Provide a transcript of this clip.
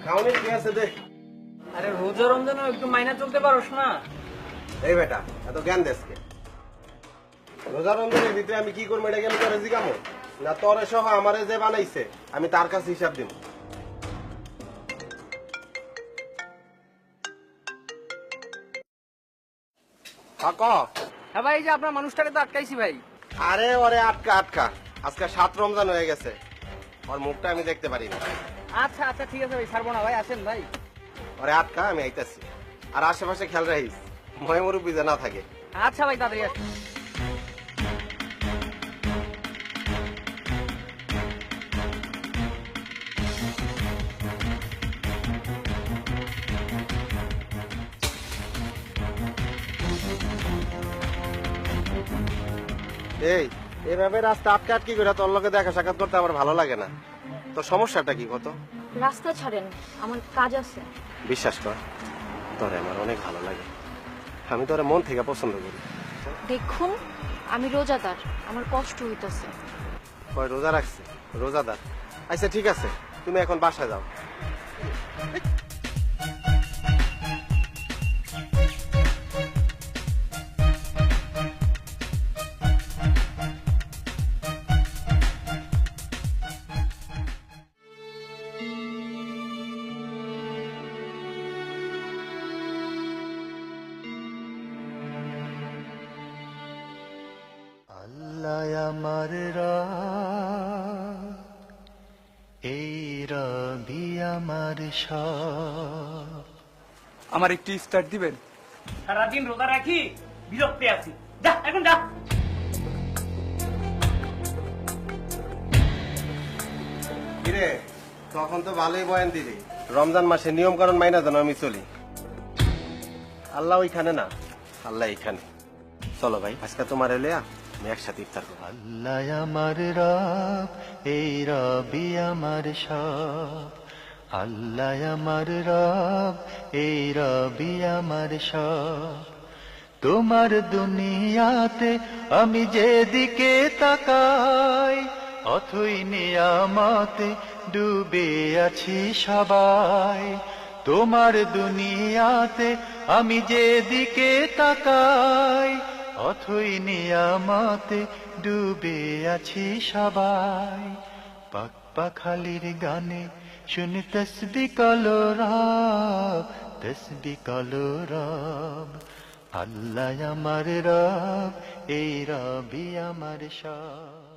খাওনি কি আছে দেখ। আরে রোজা রমজান একটু মাইনা চলতে পারোস না? এই বেটা এত জ্ঞান দেশকে। রোজা রমজানের ভিতরে আমি কি করবো এটা কি আমি তোরে জিগামো? না তোরে সহ আমারে যে বানাইছে আমি তার কাছে হিসাব দিব। হ্যাঁ ভাই, এই যে আপনার মানুষটাকে তো আটকাইছি ভাই। আরে ওরে আটকা আটকা, আজকে 7 রমজান হয়ে গেছে, ওর মুখটা আমি দেখতে পারি না। আচ্ছা আচ্ছা ঠিক আছে ভাই, ছাড়বো না ভাই, আসেন ভাই। ওরে আটকা, আমি আইতাছি। আর আশেপাশে খেয়াল রাখিস, ময় মুরব্বী যে না থাকে। আচ্ছা ভাই, তাড়াতাড়ি আসেন। এই এভাবে রাস্তা আটকে আটকি করে তোর লোকে দেখা সাক্ষাৎ করতে আমার ভালো লাগে না। তোর সমস্যাটা কি কত? রাস্তা ছাড়েন, আমার কাজ আছে। বিশ্বাস কর, তোরে আমার অনেক ভালো লাগে। আমি তোরে মন থেকে পছন্দ করি। দেখুন, আমি রোজাদার, আমার কষ্ট হইতাছে। কয় রোজা রাখছে? রোজাদার? আচ্ছা ঠিক আছে, তুমি এখন বাসায় যাও। আল্লাহ আমার রাত, এই রবি আমার সব। আমার একটু স্টার্ট দিবেন? সারাদিন রোজা রাখি, বিরক্তি আছি। যা এখন যা। কিরে, তখন তো ভালোই বয়ান দিলি। রমজান মাসে নিয়ম কানুন মাইনা যেন আমি চলি। আল্লাহ ওইখানে না, আল্লাহ এইখানে। চলো ভাই, আজকে তোমার এলিয়া আমি একসাথে ইফতার করবো। আল্লাহ আমার রব, এই রবি আমার সব। আল্লাহ আমার রব, এই রবি আমার সব। তোমার দুনিয়াতে আমি যেদিকে তাকাই, অথই নিয়ামতে ডুবে আছি সবাই। তোমার দুনিয়াতে আমি যেদিকে তাকাই, অথই নিয়ামতে ডুবে আছি সবাই। পাক পাখালির গানে শুনি তসবি কলো রব, তসবি কলো রব। আল্লাহ আমার রব, এই রবি আমার সব।